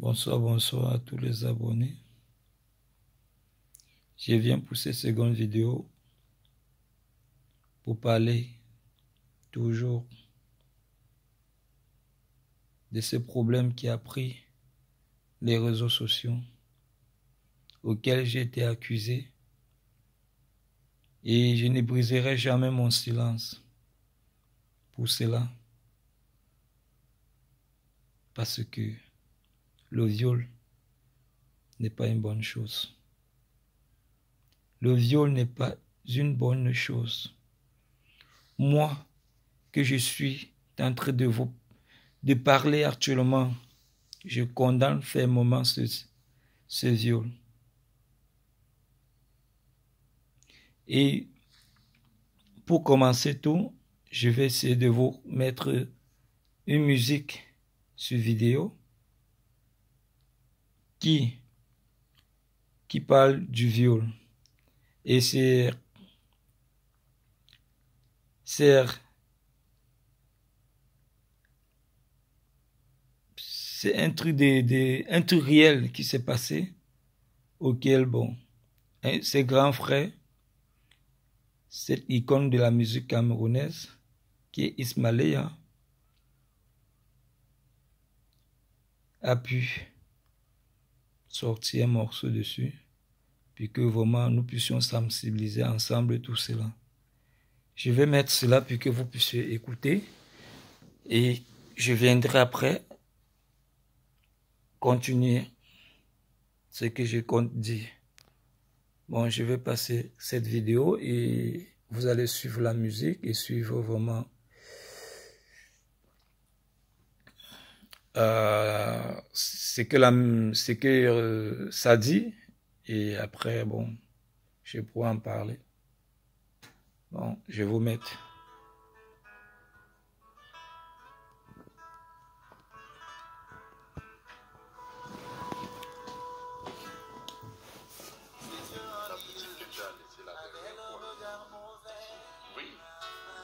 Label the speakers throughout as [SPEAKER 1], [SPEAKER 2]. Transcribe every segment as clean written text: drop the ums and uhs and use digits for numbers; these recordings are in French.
[SPEAKER 1] Bonsoir, bonsoir à tous les abonnés. Je viens pour cette seconde vidéo pour parler toujours de ce problème qui a pris les réseaux sociaux, auxquels j'ai été accusé, et je ne briserai jamais mon silence pour cela, parce que le viol n'est pas une bonne chose. Le viol n'est pas une bonne chose. Moi, que je suis en train de parler actuellement, je condamne fermement ce viol. Et pour commencer tout, je vais essayer de vous mettre une musique sur vidéo qui parle du viol. Et c'est un truc un truc réel qui s'est passé, auquel, bon, ses grands frères, cette icône de la musique camerounaise, qui est Ismaël, a pu sortir un morceau dessus, puis que vraiment nous puissions sensibiliser ensemble tout cela. Je vais mettre cela puis que vous puissiez écouter, et je viendrai après continuer ce que je compte dire. Bon, je vais passer cette vidéo et vous allez suivre la musique et suivre vraiment ce que ça dit, et après, bon, je pourrai en parler. Bon, je vais vous mettre.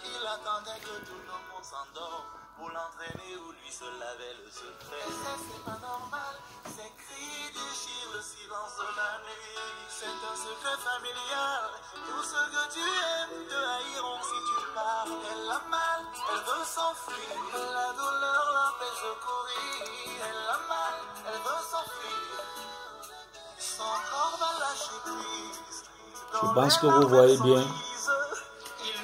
[SPEAKER 2] Il attendait que tout le monde s'endort pour l'entraîner où lui se lavait le secret. Et ça c'est pas normal, ces cris déchirent le silence de la nuit. C'est un secret familial, tout ce que tu aimes te haïront si tu pars. Elle a mal, elle veut s'enfuir, la douleur l'empêche de courir. Elle a mal, elle veut s'enfuir, son corps va lâcher prise.
[SPEAKER 1] Je pense que vous voyez bien,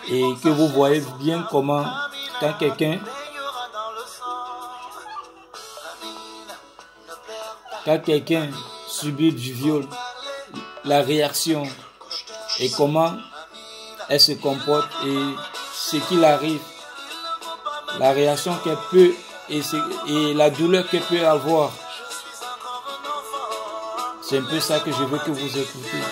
[SPEAKER 1] et que vous voyez bien comment, quand quelqu'un subit du viol, la réaction et comment elle se comporte et ce qu'il arrive, la réaction qu'elle peut et la douleur qu'elle peut avoir. C'est un peu ça que je veux que vous écoutez.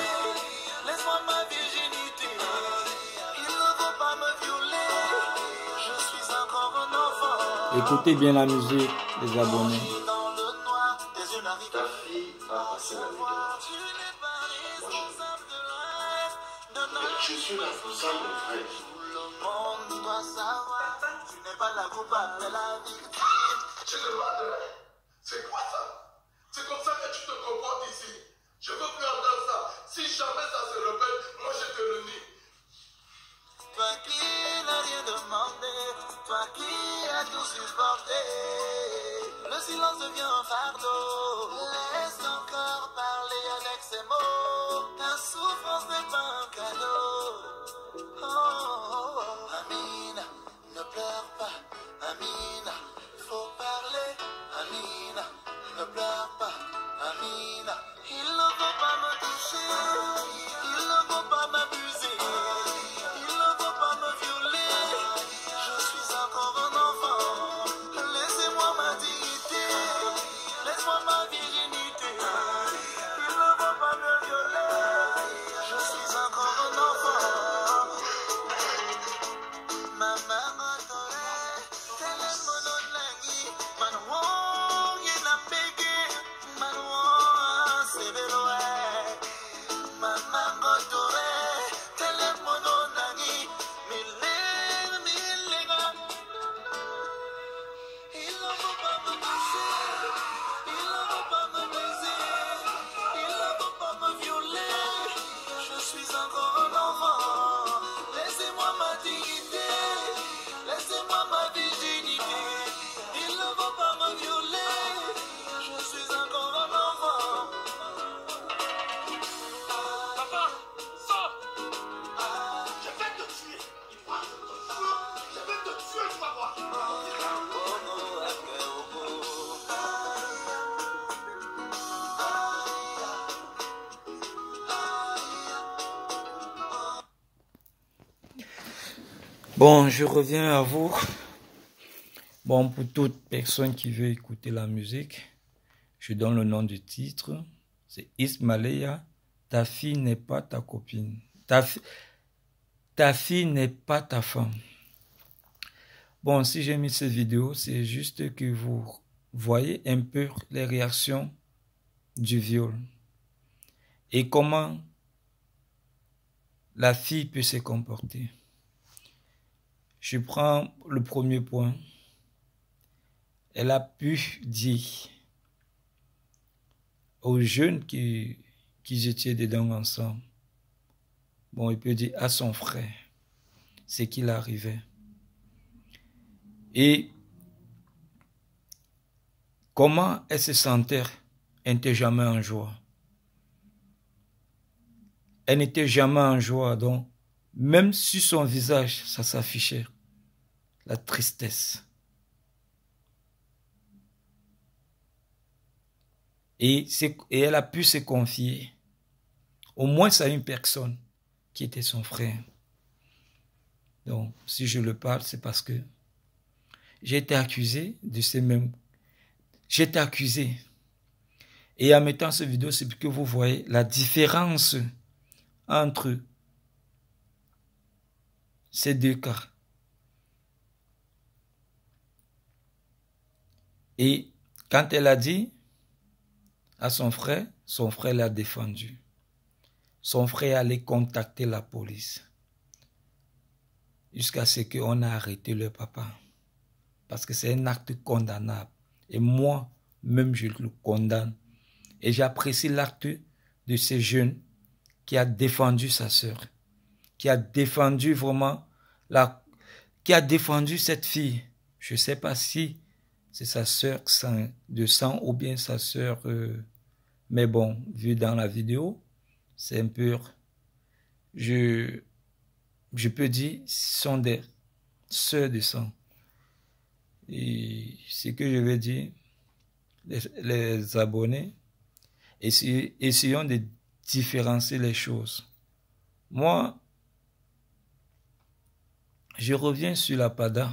[SPEAKER 1] Écoutez bien la musique, les abonnés.
[SPEAKER 3] Ta fille a passé la nuit dehors. Moi, je suis responsable de frère.
[SPEAKER 2] Le monde doit savoir, tu n'es pas la coupable de la victime.
[SPEAKER 3] Tu te bats. C'est quoi ça? C'est comme ça que tu te comportes ici. Je veux plus entendre ça. Si jamais ça se répète, moi je te le nie.
[SPEAKER 2] Toi qui n'as rien demandé, toi qui as tout supporté, le silence devient un fardeau. Laisse ton corps parler avec ses mots, ta souffrance n'est pas un cadeau. Oh, oh, oh. Amina, ne pleure pas, Amina, faut parler. Amina, ne pleure pas, Amina, il ne faut pas me toucher, il ne faut pas m'abuser, il ne faut pas me violer, je suis encore un enfant, laissez-moi ma dignité, laisse-moi
[SPEAKER 1] Bon, je reviens à vous. Bon, pour toute personne qui veut écouter la musique, je donne le nom du titre. C'est Ismaëlia, ta fille n'est pas ta copine. Ta fille n'est pas ta femme. Bon, si j'ai mis cette vidéo, c'est juste que vous voyez un peu les réactions du viol. Et comment la fille peut se comporter. Je prends le premier point. Elle a pu dire aux jeunes qui étaient dedans ensemble, bon, il peut dire à son frère ce qu'il arrivait. Et comment elle se sentait, elle n'était jamais en joie. Elle n'était jamais en joie, donc même sur son visage, ça s'affichait, la tristesse. Et elle a pu se confier, au moins à une personne qui était son frère. Donc, si je le parle, c'est parce que j'ai été accusé de ces mêmes... J'ai été accusé. Et en mettant cette vidéo, c'est que vous voyez la différence entre ces deux cas. Et quand elle a dit à son frère l'a défendu. Son frère allait contacter la police jusqu'à ce qu'on ait arrêté le papa. Parce que c'est un acte condamnable. Et moi, même je le condamne. Et j'apprécie l'acte de ce jeune qui a défendu sa sœur. Qui a défendu vraiment qui a défendu cette fille. Je ne sais pas si c'est sa sœur de sang ou bien sa sœur... mais bon, vu dans la vidéo, c'est un peu... Je peux dire, ce sont des sœurs de sang. Et ce que je veux dire, les abonnés, essayons de différencier les choses. Moi, je reviens sur la PADA.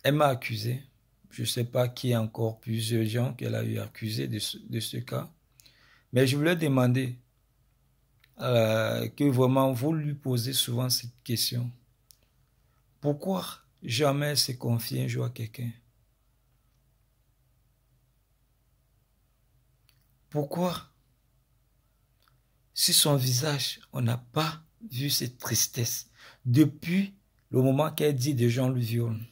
[SPEAKER 1] Elle m'a accusé. Je ne sais pas qui, encore plusieurs gens qu'elle a eu accusé de ce cas. Mais je voulais demander que vraiment vous lui posez souvent cette question. Pourquoi jamais se confier un jour à quelqu'un? Pourquoi, sur son visage, on n'a pas vu cette tristesse depuis le moment qu'elle dit des gens le violent?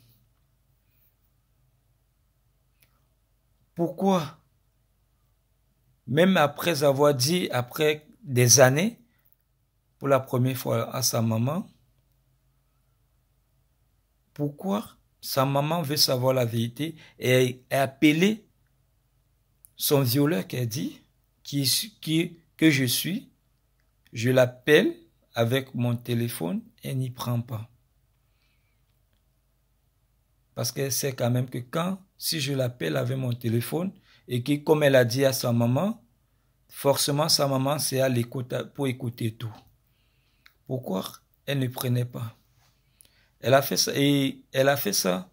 [SPEAKER 1] Pourquoi, même après avoir dit, après des années, pour la première fois à sa maman, pourquoi sa maman veut savoir la vérité et a appelé son violeur qu'elle dit, que je suis, je l'appelle avec mon téléphone, elle n'y prend pas. Parce qu'elle sait quand même que si je l'appelle avec mon téléphone, et que comme elle a dit à sa maman, forcément sa maman c'est à l'écoute pour écouter tout. Pourquoi elle ne prenait pas? Elle a fait ça, et elle a fait ça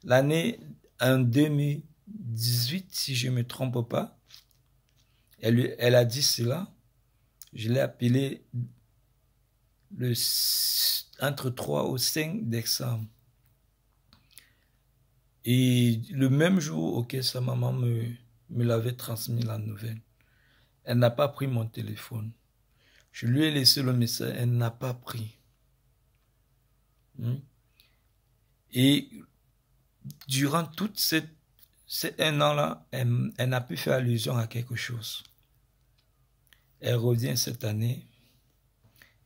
[SPEAKER 1] l'année en 2018, si je ne me trompe pas. Elle a dit cela. Je l'ai appelé entre 3 ou 5 décembre. Et le même jour auquel sa maman me l'avait transmis la nouvelle, elle n'a pas pris mon téléphone. Je lui ai laissé le message, elle n'a pas pris. Et durant toute ces 1 an-là, elle n'a pu faire allusion à quelque chose. Elle revient cette année.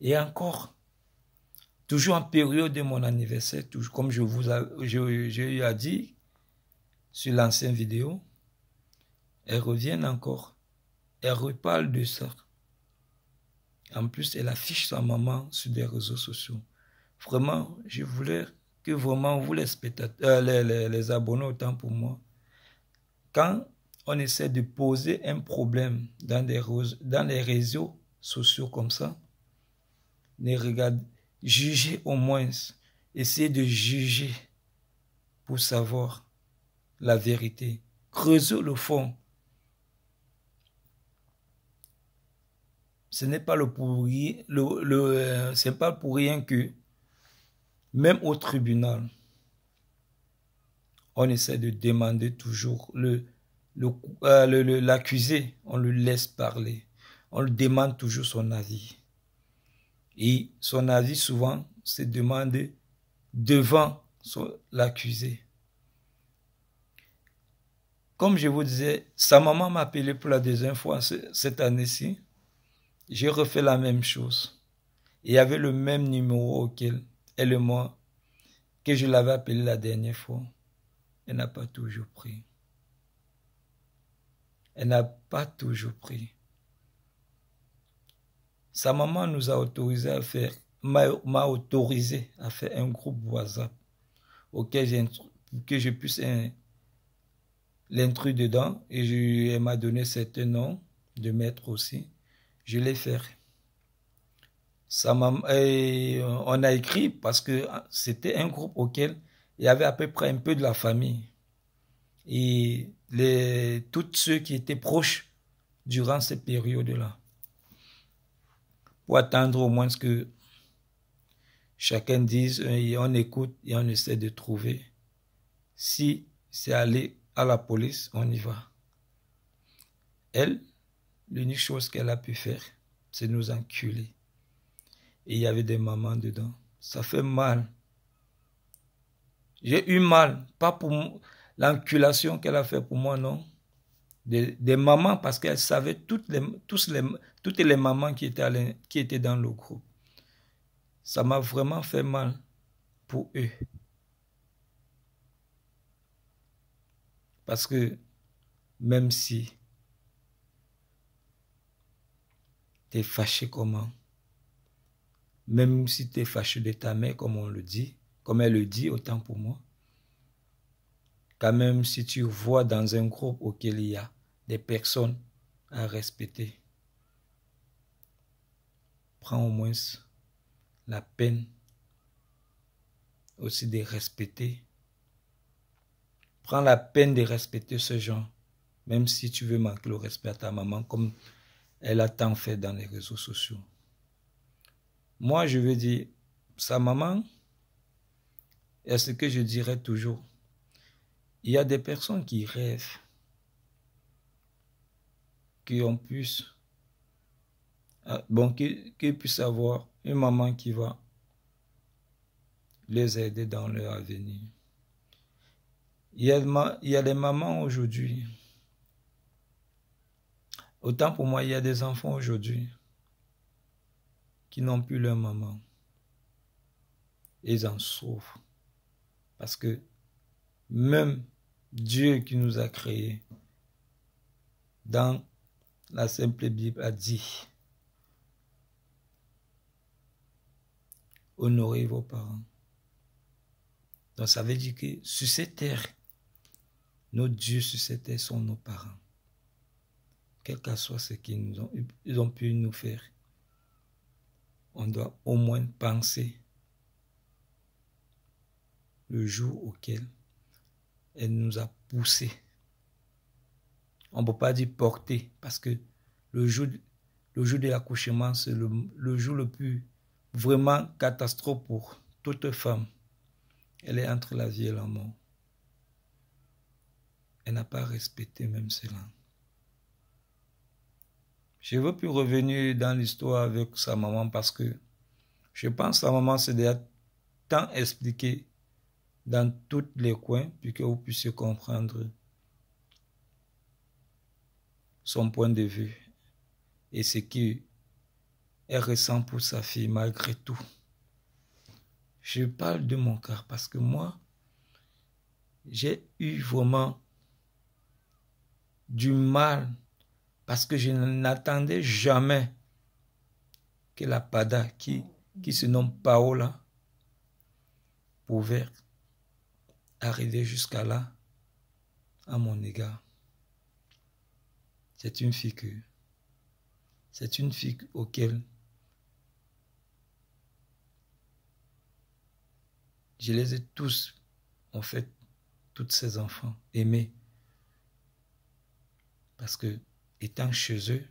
[SPEAKER 1] Et encore, toujours en période de mon anniversaire, toujours comme j'ai eu à dire sur l'ancienne vidéo, elle revient encore. Elle reparle de ça. En plus, elle affiche sa maman sur des réseaux sociaux. Vraiment, je voulais que vraiment vous les spectateurs, les abonnés autant pour moi, quand on essaie de poser un problème dans les réseaux sociaux comme ça, ne regardez, jugez au moins, essayez de juger pour savoir la vérité. Creusez le fond. Ce n'est pas c'est pas pour rien que même au tribunal, on essaie de demander toujours l'accusé, on le laisse parler. On lui demande toujours son avis. Et son avis, souvent, c'est demandé devant l'accusé. Comme je vous disais, sa maman m'a appelé pour la deuxième fois cette année-ci. J'ai refait la même chose. Il y avait le même numéro auquel elle et moi, que je l'avais appelé la dernière fois. Elle n'a pas toujours pris. Elle n'a pas toujours pris. Sa maman nous a autorisé à faire, m'a autorisé à faire un groupe WhatsApp auquel que je puisse l'intrus dedans et elle m'a donné certains noms de maîtres aussi. Je l'ai fait. On a écrit parce que c'était un groupe auquel il y avait à peu près un peu de la famille. Et tous ceux qui étaient proches durant cette période-là. Pour attendre au moins que chacun dise, et on écoute et on essaie de trouver. Si c'est aller à la police, on y va. Elle, l'unique chose qu'elle a pu faire, c'est nous enculer. Et il y avait des mamans dedans. Ça fait mal. J'ai eu mal, pas pour l'enculation qu'elle a fait pour moi, non. Des mamans, parce qu'elle savait toutes les mamans qui étaient dans le groupe. Ça m'a vraiment fait mal pour eux. Parce que même si tu es fâché comment, même si tu es fâché de ta mère, comme on le dit, comme elle le dit, autant pour moi, quand même si tu vois dans un groupe auquel il y a des personnes à respecter, prends au moins la peine aussi de respecter. Prends la peine de respecter ce genre, même si tu veux manquer le respect à ta maman, comme elle a tant fait dans les réseaux sociaux. Moi, je veux dire, sa maman, et ce que je dirais toujours, il y a des personnes qui rêvent qu'on puisse, qu'ils puissent avoir une maman qui va les aider dans leur avenir. Il y a des mamans aujourd'hui. Autant pour moi, il y a des enfants aujourd'hui qui n'ont plus leur maman. Ils en souffrent. Parce que même Dieu qui nous a créés, dans la simple Bible, a dit: honorez vos parents. Donc ça veut dire que sur cette terre, nos dieux sur cette terre sont nos parents. Quel que soit ce qu'ils ont pu nous faire, on doit au moins penser le jour auquel elle nous a poussés. On ne peut pas dire porter, parce que le jour de l'accouchement, c'est le jour le plus vraiment catastrophe pour toute femme. Elle est entre la vie et la mort. Elle n'a pas respecté même cela. Je ne veux plus revenir dans l'histoire avec sa maman parce que je pense que sa maman s'est déjà tant expliqué dans tous les coins pour que vous puissiez comprendre son point de vue et ce qu'elle ressent pour sa fille malgré tout. Je parle de mon cas parce que moi, j'ai eu vraiment du mal parce que je n'attendais jamais que la Pada qui se nomme Paola pouvait arriver jusqu'à là à mon égard. C'est une fille auquel je les ai tous, en fait, tous ces enfants aimés. Parce que, étant chez eux,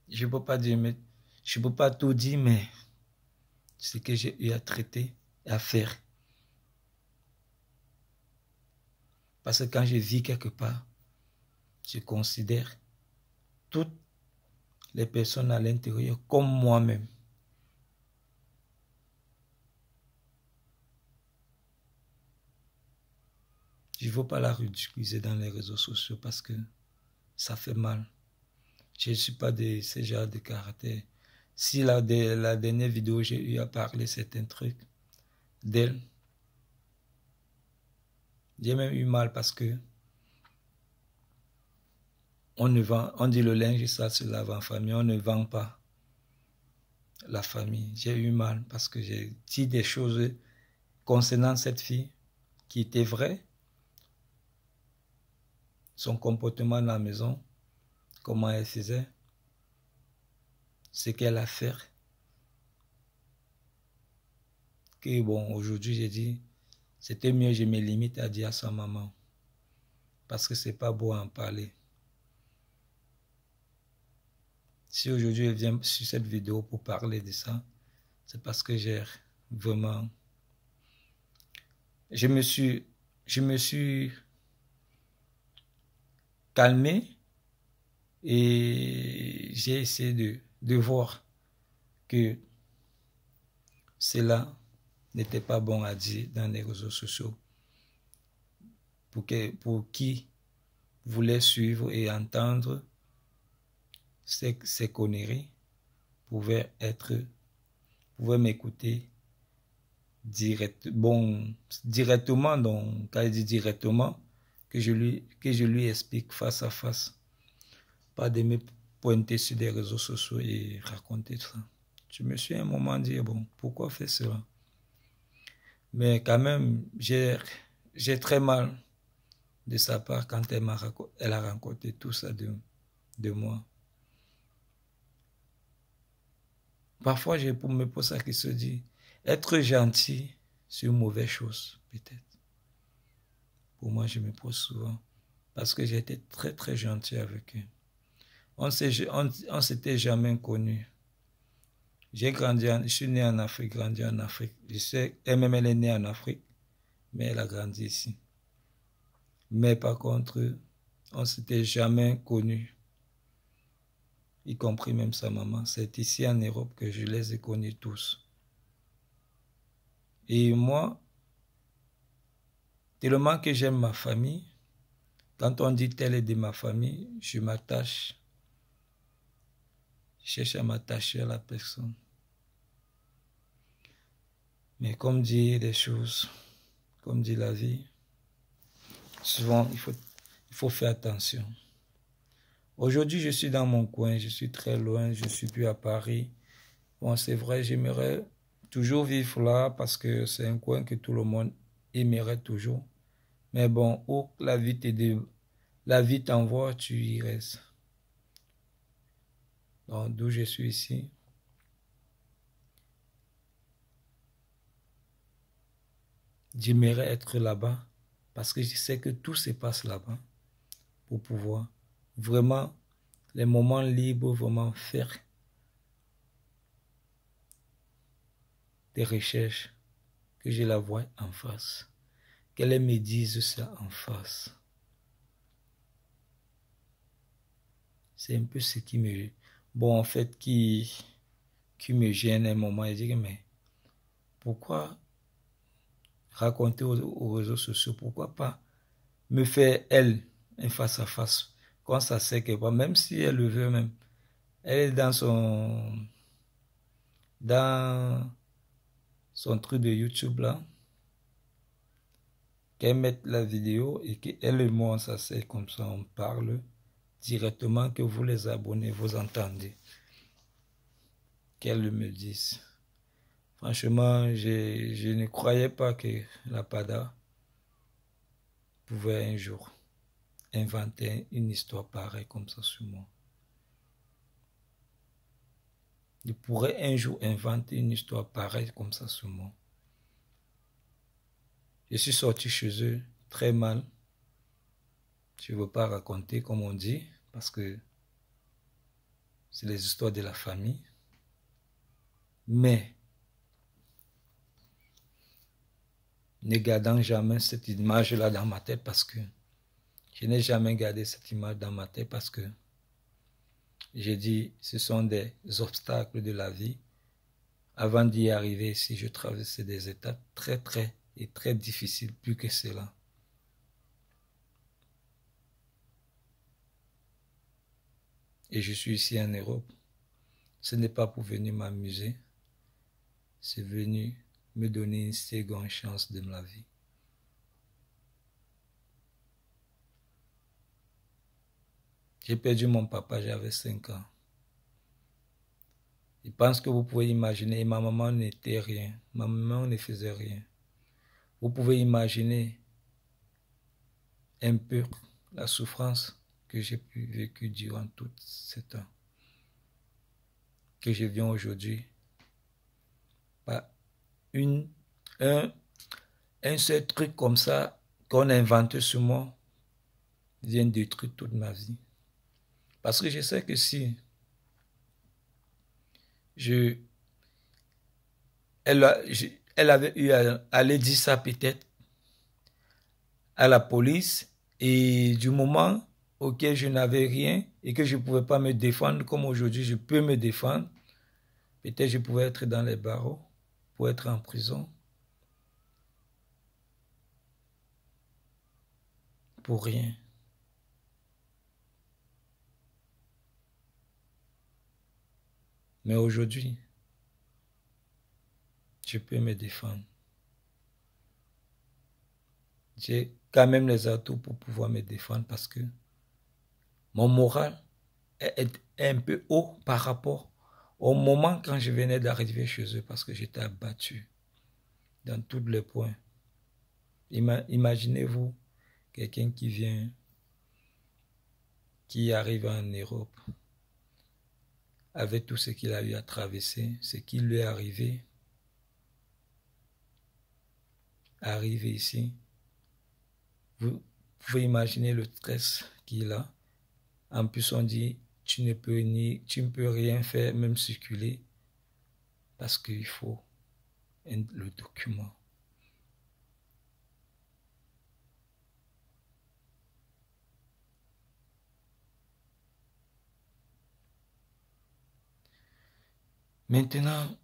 [SPEAKER 1] je ne peux pas dire, mais je peux pas tout dire, mais ce que j'ai eu à traiter, à faire. Parce que quand je vis quelque part, je considère toutes les personnes à l'intérieur comme moi-même. Je ne veux pas la ridiculiser dans les réseaux sociaux parce que ça fait mal. Je ne suis pas de ce genre de caractère. Si la dernière vidéo, j'ai eu à parler certains trucs d'elle, j'ai même eu mal parce que on dit le linge, ça se lave en famille, on ne vend pas la famille. J'ai eu mal parce que j'ai dit des choses concernant cette fille qui étaient vraies. Son comportement dans la maison, comment elle faisait, ce qu'elle a fait. Que bon, aujourd'hui j'ai dit, c'était mieux, je me limite à dire à sa maman. Parce que c'est pas beau à en parler. Si aujourd'hui elle vient sur cette vidéo pour parler de ça, c'est parce que j'ai vraiment... Je me suis calmé et j'ai essayé de voir que cela n'était pas bon à dire dans les réseaux sociaux. Pour qui voulait suivre et entendre ces conneries, pouvait m'écouter directement, donc quand il dit directement, que je lui explique face à face. Pas de me pointer sur des réseaux sociaux et raconter ça. Je me suis à un moment dit, bon, pourquoi faire cela? Mais quand même, j'ai très mal de sa part quand elle a raconté tout ça de moi. Parfois, je me pose la question de dire, être gentil, c'est une mauvaise chose, peut-être. Pour moi, je me pose souvent. Parce que j'ai été très, très gentil avec eux. On ne s'était jamais connus. Je suis né en Afrique, grandi en Afrique. Je sais, elle-même, elle est née en Afrique, mais elle a grandi ici. Mais par contre, on ne s'était jamais connus. Y compris même sa maman. C'est ici en Europe que je les ai connus tous. Et moi, tellement que j'aime ma famille, quand on dit tel est de ma famille, je m'attache. Je cherche à m'attacher à la personne. Mais comme dit les choses, comme dit la vie, souvent il faut faire attention. Aujourd'hui, je suis dans mon coin, je suis très loin, je ne suis plus à Paris. Bon, c'est vrai, j'aimerais toujours vivre là parce que c'est un coin que tout le monde aimerait toujours. Mais bon, où la vie t'envoie, tu y restes. Donc, d'où je suis ici. J'aimerais être là-bas parce que je sais que tout se passe là-bas pour pouvoir vraiment, les moments libres, vraiment faire des recherches, que je la vois en face, qu'elle me dise ça en face. C'est un peu ce qui me... Bon, en fait, qui me gêne un moment et dire, mais pourquoi raconter aux réseaux sociaux, pourquoi pas me faire, elle, un face-à-face, quand ça sait que pas, même si elle le veut même, elle est dans son truc de YouTube là, qu'elle mette la vidéo et qu'elle et moi, ça c'est comme ça, on parle directement, que vous les abonnés, vous entendez, qu'elle me dise. Franchement, je ne croyais pas que la PADA pouvait un jour inventer une histoire pareille comme ça sur moi. je pourrais un jour inventer une histoire pareille comme ça sur moi. Je suis sorti chez eux très mal. Je ne veux pas raconter comme on dit, parce que c'est les histoires de la famille. Mais, ne gardant jamais cette image-là dans ma tête, parce que je n'ai jamais gardé cette image dans ma tête, parce que j'ai dit, ce sont des obstacles de la vie. Avant d'y arriver ici, je traversais des étapes très difficiles, plus que cela. Et je suis ici en Europe. Ce n'est pas pour venir m'amuser, c'est venu me donner une seconde chance de ma vie. J'ai perdu mon papa, j'avais 5 ans. Je pense que vous pouvez imaginer, ma maman n'était rien, ma maman ne faisait rien. Vous pouvez imaginer un peu la souffrance que j'ai pu vécu durant tout ce temps. Que je viens aujourd'hui par un seul truc comme ça qu'on a inventé sur moi vient détruire toute ma vie. Parce que je sais que si elle avait eu à aller dire ça peut-être à la police, et du moment auquel je n'avais rien et que je ne pouvais pas me défendre comme aujourd'hui je peux me défendre, peut-être je pouvais être dans les barreaux pour être en prison pour rien. Mais aujourd'hui, je peux me défendre. J'ai quand même les atouts pour pouvoir me défendre parce que mon moral est un peu haut par rapport au moment quand je venais d'arriver chez eux parce que j'étais abattu dans tous les points. Imaginez-vous quelqu'un qui arrive en Europe avec tout ce qu'il a eu à traverser, ce qui lui est arrivé, arriver ici. Vous pouvez imaginer le stress qu'il a. En plus, on dit, tu ne peux rien faire, même circuler, parce qu'il faut le document. Maintenant,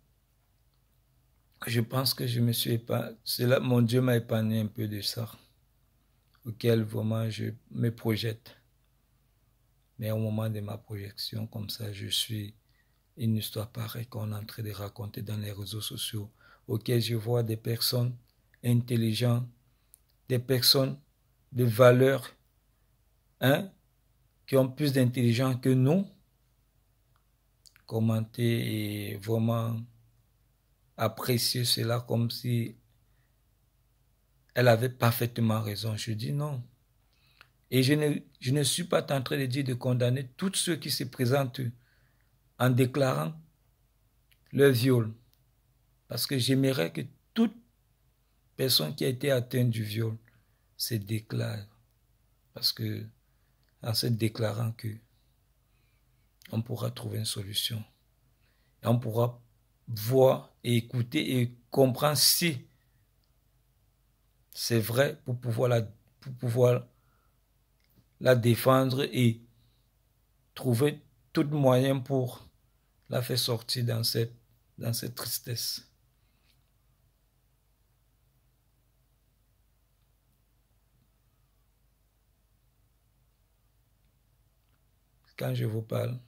[SPEAKER 1] je pense que je me suis épargné. Mon Dieu m'a épargné un peu de ça, auquel vraiment je me projette. Mais au moment de ma projection, comme ça, je suis une histoire pareille qu'on est en train de raconter dans les réseaux sociaux, auquel je vois des personnes intelligentes, des personnes de valeur, qui ont plus d'intelligence que nous, commenter et vraiment apprécier cela comme si elle avait parfaitement raison. Je dis non. Et je ne suis pas en train de dire de condamner tous ceux qui se présentent en déclarant leur viol. Parce que j'aimerais que toute personne qui a été atteinte du viol se déclare. Parce que en se déclarant que on pourra trouver une solution. Et on pourra voir et écouter et comprendre si c'est vrai pour pouvoir la défendre et trouver tout moyen pour la faire sortir dans cette tristesse. Quand je vous parle,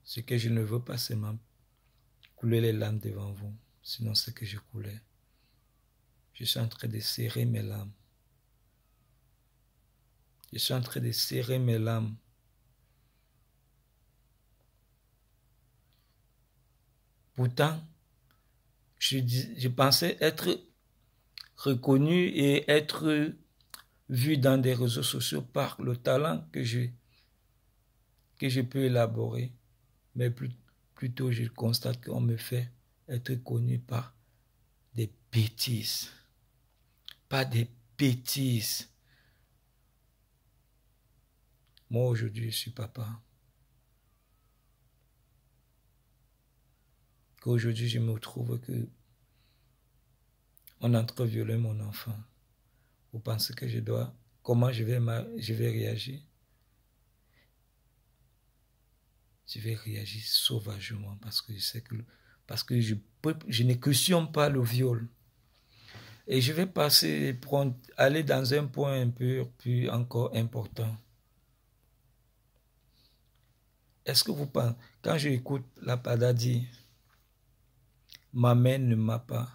[SPEAKER 1] ce que je ne veux pas, c'est couler les larmes devant vous. Sinon, c'est que je coulais. Je suis en train de serrer mes larmes. Je suis en train de serrer mes larmes. Pourtant, je pensais être reconnu et être vu dans des réseaux sociaux par le talent que je peux élaborer. mais plutôt je constate qu'on me fait être connu par des bêtises. Pas des bêtises. Moi, aujourd'hui, je suis papa. Qu'aujourd'hui, je me trouve que on a trop violé mon enfant. Vous pensez que je dois... Comment je vais réagir? Je vais réagir sauvagement parce que je sais que... Parce que je ne cautionne pas le viol. Et je vais aller dans un point un peu plus encore important. Est-ce que vous pensez... Quand j'écoute la Pada dire, ma mère ne m'a pas...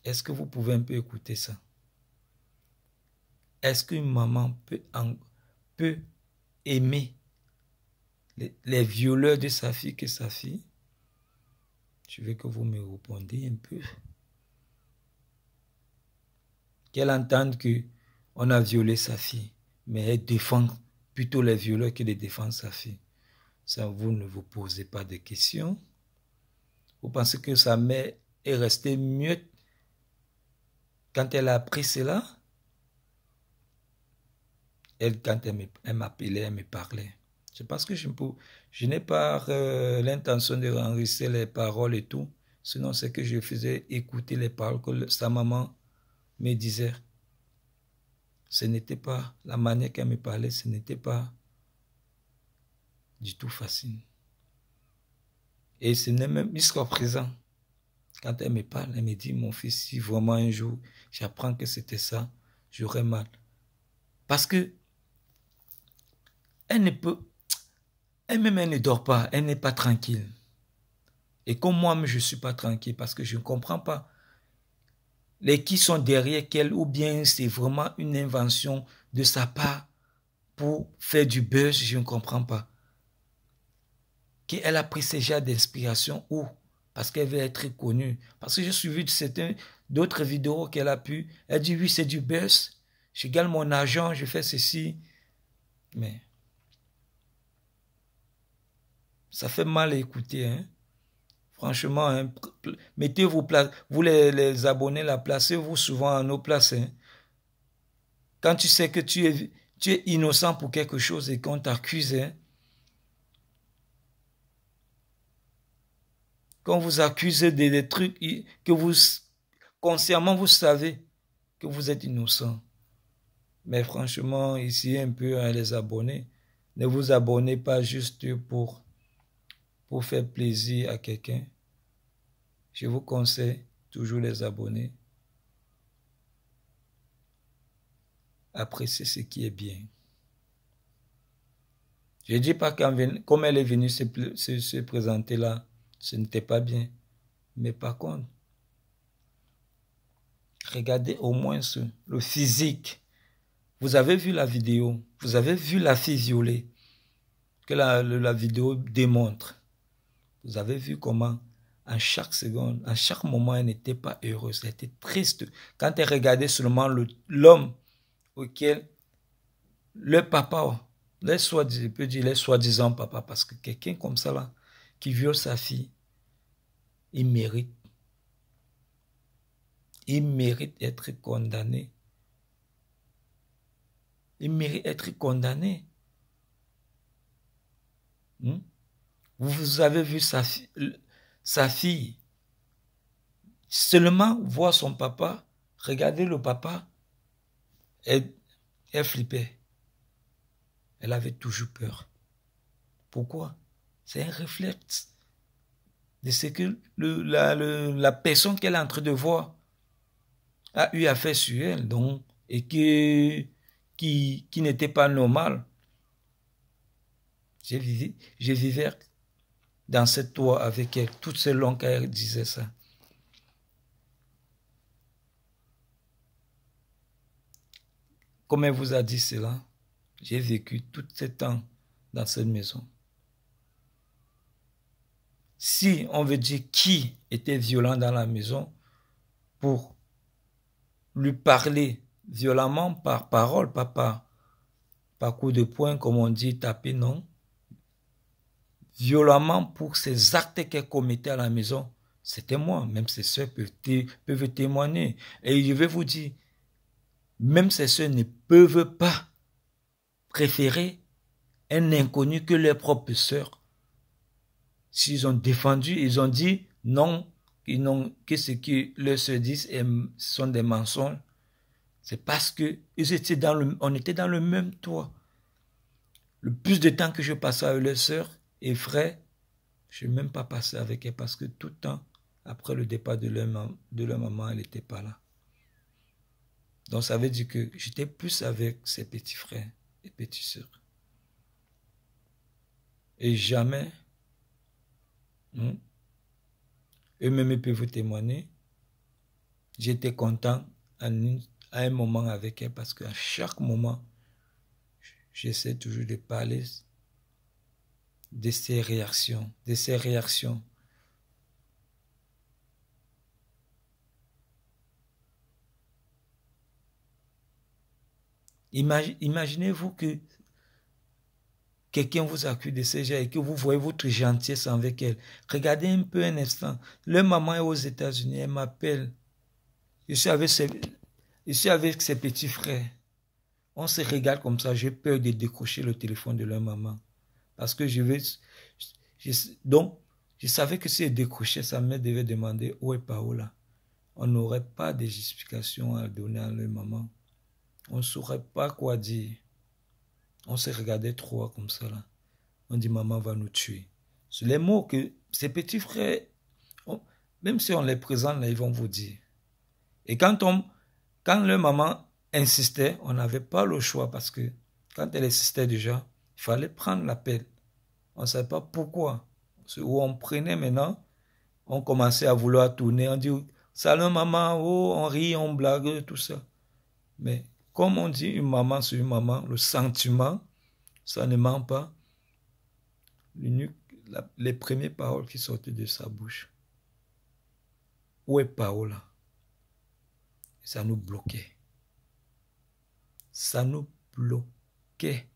[SPEAKER 1] Est-ce que vous pouvez un peu écouter ça? Est-ce qu'une maman peut aimer les violeurs de sa fille que sa fille? Je veux que vous me répondiez un peu. Qu'elle entende qu'on a violé sa fille, mais elle défend plutôt les violeurs que de défendre sa fille. Ça, vous ne vous posez pas de questions. Vous pensez que sa mère est restée muette quand elle a appris cela? Elle, quand elle m'appelait, elle me parlait. C'est parce que je n'ai pas l'intention de enregistrer les paroles et tout. Sinon, c'est que je faisais écouter les paroles que sa maman me disait. Ce n'était pas, la manière qu'elle me parlait, ce n'était pas du tout facile. Et ce n'est même jusqu'à présent. Quand elle me parle, elle me dit, mon fils, si vraiment un jour j'apprends que c'était ça, j'aurai mal. Parce que elle ne peut, elle-même elle ne dort pas, elle n'est pas tranquille. Et comme moi-même je ne suis pas tranquille parce que je ne comprends pas les qui sont derrière qu'elle ou bien c'est vraiment une invention de sa part pour faire du buzz, je ne comprends pas. Qu'elle a pris ce genre d'inspiration où? Parce qu'elle veut être connue. Parce que j'ai suivi d'autres vidéos qu'elle a pu. Elle dit oui, c'est du buzz. Je gagne mon argent, je fais ceci. Mais ça fait mal à écouter. Hein? Franchement, hein, mettez-vous place. Vous les abonnés, la placez-vous souvent à nos places. Hein? Quand tu sais que tu es innocent pour quelque chose et qu'on t'accuse, hein? Quand vous accusez des trucs que vous, consciemment, vous savez que vous êtes innocent. Mais franchement, ici un peu à les abonnés. Ne vous abonnez pas juste pour faire plaisir à quelqu'un. Je vous conseille toujours les abonnés. Appréciez ce qui est bien. Je ne dis pas comme elle est venue se présenter là, ce n'était pas bien. Mais par contre, regardez au moins le physique. Vous avez vu la vidéo, vous avez vu la fille violée que la vidéo démontre. Vous avez vu comment, en chaque seconde, en chaque moment, elle n'était pas heureuse, elle était triste. Quand elle regardait seulement l'homme auquel le papa, je peux dire les soi-disant papa, parce que quelqu'un comme ça là, qui viole sa fille, il mérite d'être condamné. Il mérite d'être condamné. Vous avez vu sa fille seulement voir son papa, regardez le papa, elle flippait. Elle avait toujours peur. Pourquoi? C'est un réflexe de ce que la personne qu'elle est en train de voir a eu affaire sur elle, donc, et qui n'était pas normal. Je vivais dans cette toit avec elle, toutes ces longues qu'elle disait ça. Comme elle vous a dit cela, j'ai vécu tout ce temps dans cette maison. Si on veut dire qui était violent dans la maison, pour lui parler violemment par parole, pas par par coup de poing, comme on dit, taper, non. Violemment pour ces actes qu'elle commettait à la maison, c'était moi. Même ses soeurs peuvent témoigner. Et je vais vous dire, même ses soeurs ne peuvent pas préférer un inconnu que leurs propres sœurs. S'ils ont défendu, ils ont dit non, que ce que leurs sœurs disent sont des mensonges. C'est parce que on était dans le même toit. Le plus de temps que je passais avec leurs sœurs et frères, je n'ai même pas passé avec elles parce que tout le temps, après le départ de leur maman, elle n'était pas là. Donc ça veut dire que j'étais plus avec ses petits frères et petites sœurs. Et jamais, eux-mêmes peuvent vous témoigner, j'étais content à un moment avec elles parce qu'à chaque moment, j'essaie toujours de parler de ses réactions, Imaginez-vous que quelqu'un vous accuse de ces gens et que vous voyez votre gentillesse avec elle. Regardez un peu un instant. Leur maman est aux États-Unis, elle m'appelle. Je suis avec ses petits frères. On se regarde comme ça, j'ai peur de décrocher le téléphone de leur maman. Parce que donc, je savais que si elle décrochait, sa mère devait demander où est Paola. On n'aurait pas d'explication à donner à leur maman. On ne saurait pas quoi dire. On se regardait trop comme ça là. On dit maman va nous tuer. C'est les mots que ces petits frères, même si on les présente là, ils vont vous dire. Et quand leur maman insistait, on n'avait pas le choix parce que quand elle insistait déjà, il fallait prendre l'appel. On ne savait pas pourquoi. Où on prenait maintenant, on commençait à vouloir tourner, on dit salut maman, oh, on rit, on blague, tout ça. Mais comme on dit une maman sur une maman, le sentiment, ça ne ment pas. Les premières paroles qui sortaient de sa bouche. Où est Paola? Ça nous bloquait. Ça nous bloquait.